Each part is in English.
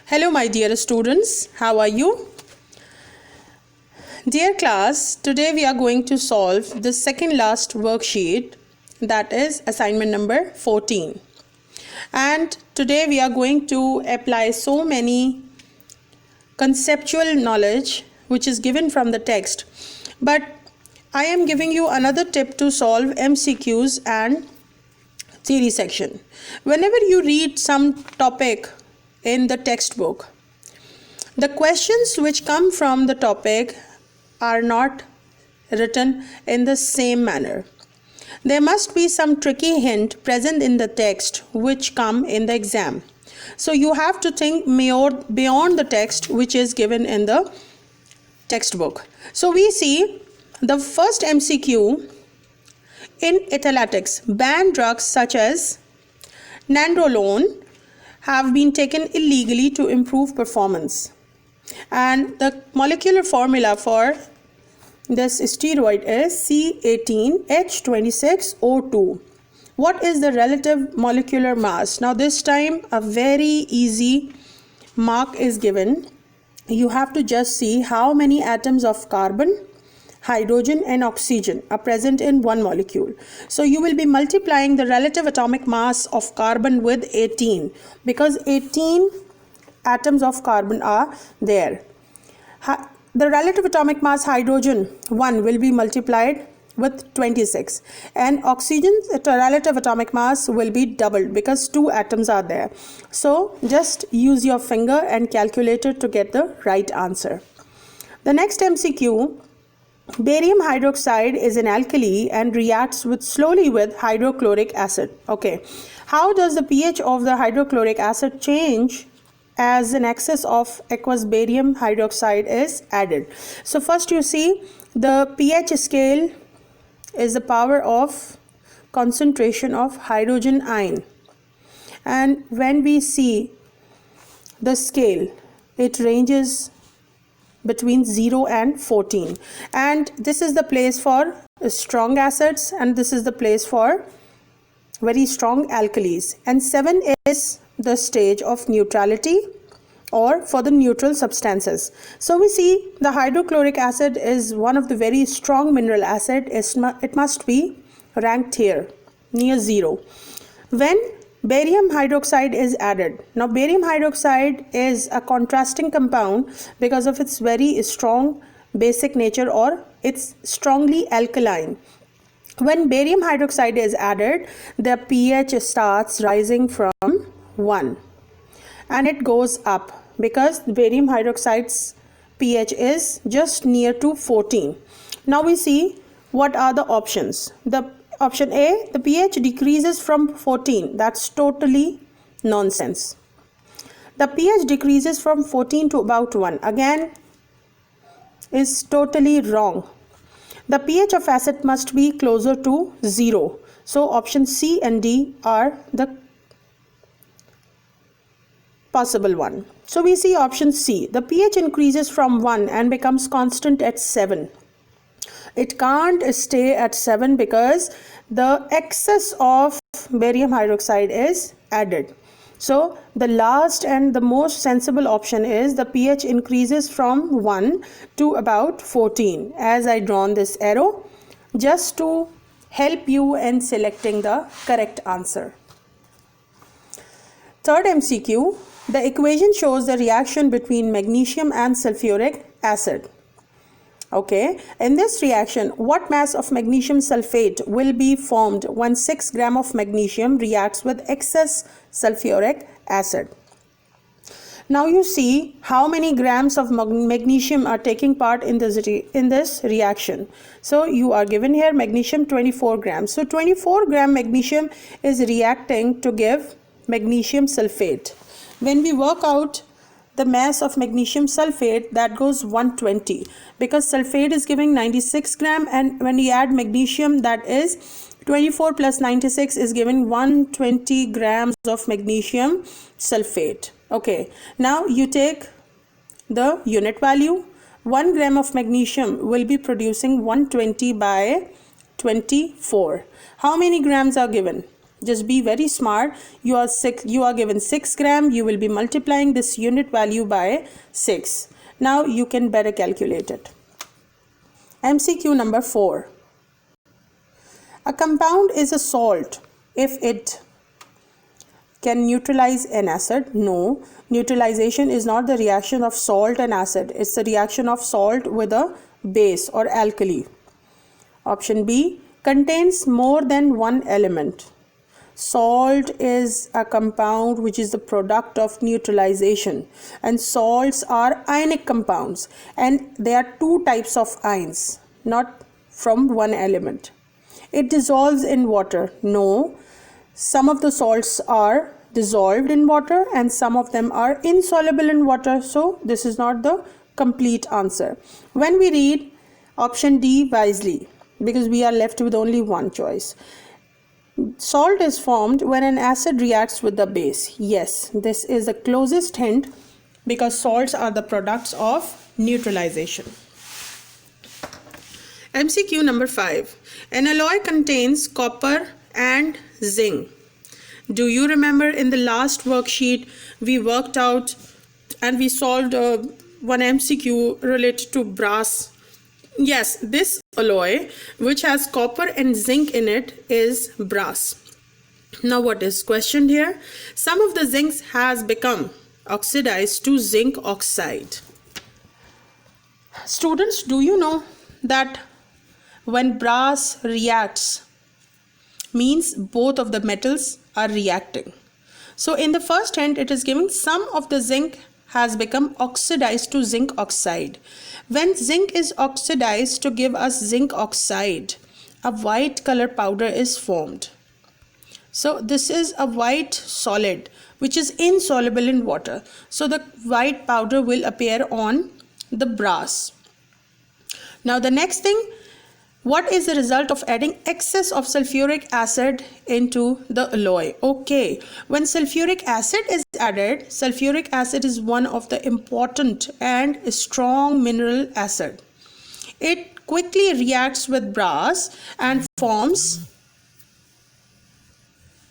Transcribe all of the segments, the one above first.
Hello my dear students, how are you? Dear class, today we are going to solve the second last worksheet, that is assignment number 14. And today we are going to apply so many conceptual knowledge which is given from the text. But I am giving you another tip to solve MCQs and theory section. Whenever you read some topic in the textbook, the questions which come from the topic are not written in the same manner. There must be some tricky hint present in the text which come in the exam. So you have to think beyond the text which is given in the textbook. So we see the first MCQ in italics. Banned drugs such as nandrolone have been taken illegally to improve performance. And the molecular formula for this steroid is C18H26O2. What is the relative molecular mass? Now this time a very easy mark is given. You have to just see how many atoms of carbon, hydrogen and oxygen are present in one molecule. So you will be multiplying the relative atomic mass of carbon with 18 because 18 atoms of carbon are there. The relative atomic mass hydrogen 1 will be multiplied with 26 and oxygen's relative atomic mass will be doubled because 2 atoms are there. So just use your finger and calculator to get the right answer. The next MCQ, barium hydroxide is an alkali and reacts slowly with hydrochloric acid. Okay, how does the pH of the hydrochloric acid change as an excess of aqueous barium hydroxide is added? So first you see the pH scale is the power of concentration of hydrogen ion, and when we see the scale, it ranges between 0 and 14, and this is the place for strong acids and this is the place for very strong alkalis, and 7 is the stage of neutrality or for the neutral substances. So we see the hydrochloric acid is one of the very strong mineral acid. It must be ranked here near 0 when barium hydroxide is added. Now barium hydroxide is a contrasting compound because of its very strong basic nature, or it's strongly alkaline. When barium hydroxide is added, the pH starts rising from 1 and it goes up because barium hydroxide's pH is just near to 14. Now we see what are the options. The option A, the pH decreases from 14. That's totally nonsense. The pH decreases from 14 to about 1. Again, is totally wrong. The pH of acid must be closer to 0. So option C and D are the possible one. So we see option C. The pH increases from 1 and becomes constant at 7. It can't stay at 7 because the excess of barium hydroxide is added. So the last and the most sensible option is the pH increases from 1 to about 14, as I drawn this arrow just to help you in selecting the correct answer. Third MCQ, the equation shows the reaction between magnesium and sulfuric acid. Okay, in this reaction, what mass of magnesium sulfate will be formed when 6 grams of magnesium reacts with excess sulfuric acid? Now you see how many grams of magnesium are taking part in this reaction. So you are given here magnesium 24 grams. So 24 gram magnesium is reacting to give magnesium sulfate. When we work out the mass of magnesium sulfate, that goes 120 because sulfate is giving 96 gram, and when we add magnesium, that is 24 plus 96 is giving 120 grams of magnesium sulfate. Okay, now you take the unit value. 1 gram of magnesium will be producing 120 by 24. How many grams are given? Just be very smart. You are given 6 gram. You will be multiplying this unit value by 6. Now you can better calculate it. MCQ number 4. A compound is a salt if it can neutralize an acid. No, neutralization is not the reaction of salt and acid. It's the reaction of salt with a base or alkali. Option B, contains more than one element. Salt is a compound which is the product of neutralization, and salts are ionic compounds, and there are two types of ions, not from one element. It dissolves in water. No, some of the salts are dissolved in water and some of them are insoluble in water, so this is not the complete answer. When we read option D wisely, because we are left with only one choice. Salt is formed when an acid reacts with the base. Yes, this is the closest hint because salts are the products of neutralization. MCQ number 5. An alloy contains copper and zinc. Do you remember in the last worksheet we worked out and we solved one MCQ related to brass? Yes, this alloy which has copper and zinc in it is brass. Now what is questioned here? Some of the zinc has become oxidized to zinc oxide. Students, do you know that when brass reacts means both of the metals are reacting? So in the first hint it is giving some of the zinc has become oxidized to zinc oxide. When zinc is oxidized to give us zinc oxide, a white color powder is formed. So this is a white solid which is insoluble in water. So the white powder will appear on the brass. Now the next thing, what is the result of adding excess of sulfuric acid into the alloy? Okay, when sulfuric acid is added, sulfuric acid is one of the important and strong mineral acid. It quickly reacts with brass and forms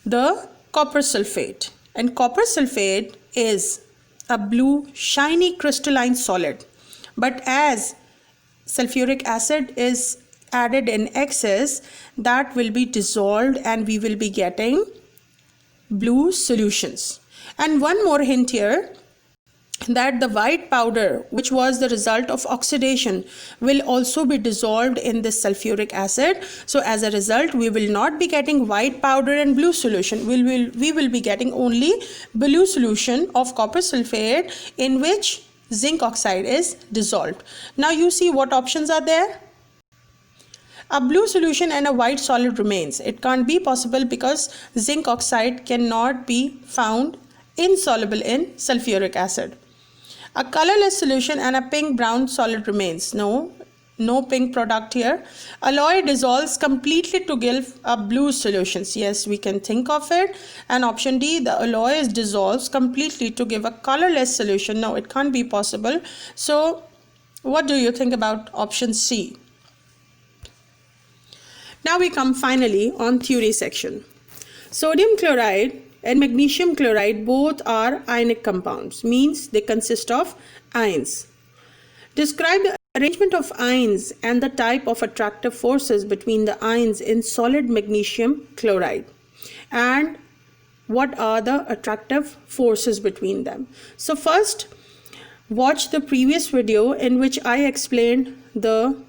the copper sulfate. And copper sulfate is a blue shiny crystalline solid. But as sulfuric acid is added in excess, that will be dissolved and we will be getting blue solutions. And one more hint here, that the white powder which was the result of oxidation will also be dissolved in this sulfuric acid. So as a result we will not be getting white powder and blue solution. We will be getting only blue solution of copper sulfate in which zinc oxide is dissolved. Now you see what options are there. A blue solution and a white solid remains. It can't be possible because zinc oxide cannot be found insoluble in sulfuric acid. A colorless solution and a pink brown solid remains. No pink product here. Alloy dissolves completely to give a blue solutions. Yes, we can think of it. And option D, the alloy dissolves completely to give a colorless solution. No, it can't be possible. So what do you think about option C? Now we come finally on theory section. Sodium chloride and magnesium chloride both are ionic compounds, means they consist of ions. Describe the arrangement of ions and the type of attractive forces between the ions in solid magnesium chloride. And what are the attractive forces between them? So first, watch the previous video in which I explained the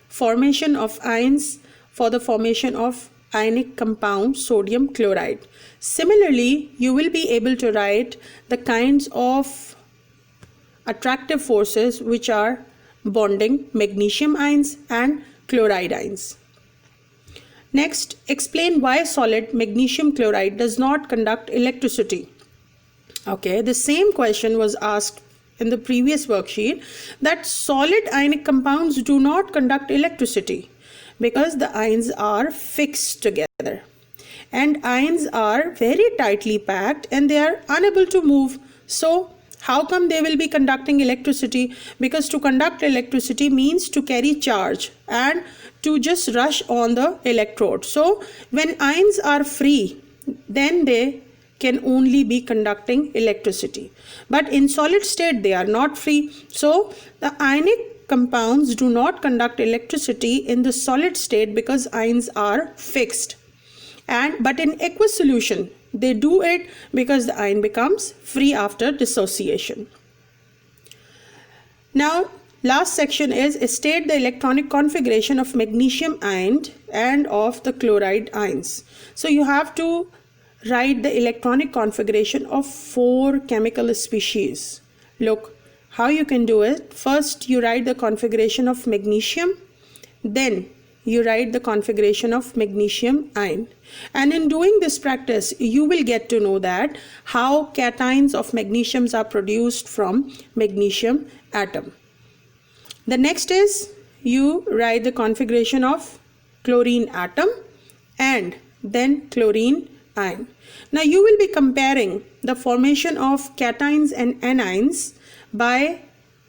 formation of ions for the formation of ionic compound sodium chloride. Similarly, you will be able to write the kinds of attractive forces which are bonding magnesium ions and chloride ions. Next, explain why solid magnesium chloride does not conduct electricity. Okay, the same question was asked in the previous worksheet, that solid ionic compounds do not conduct electricity because the ions are fixed together, and ions are very tightly packed and they are unable to move. So how come they will be conducting electricity? Because to conduct electricity means to carry charge, and to just rush on the electrode. So when ions are free, then they can only be conducting electricity. But in solid state, they are not free. So the ionic compounds do not conduct electricity in the solid state because ions are fixed. But in aqueous solution, they do it because the ion becomes free after dissociation. Now, last section is state the electronic configuration of magnesium ion and of the chloride ions. So you have to write the electronic configuration of 4 chemical species. Look how you can do it. First, you write the configuration of magnesium, then you write the configuration of magnesium ion. And in doing this practice, you will get to know that how cations of magnesiums are produced from magnesium atom. The next is you write the configuration of chlorine atom and then chlorine ion. Now you will be comparing the formation of cations and anions by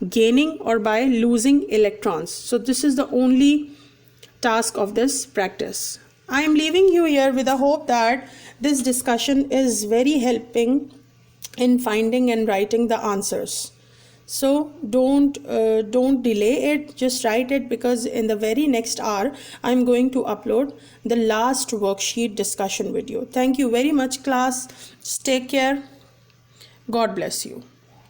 gaining or by losing electrons. So this is the only task of this practice. I am leaving you here with a hope that this discussion is very helping in finding and writing the answers. So don't delay it, just write it, because in the very next hour I'm going to upload the last worksheet discussion video. Thank you very much, class. Take care. God bless you.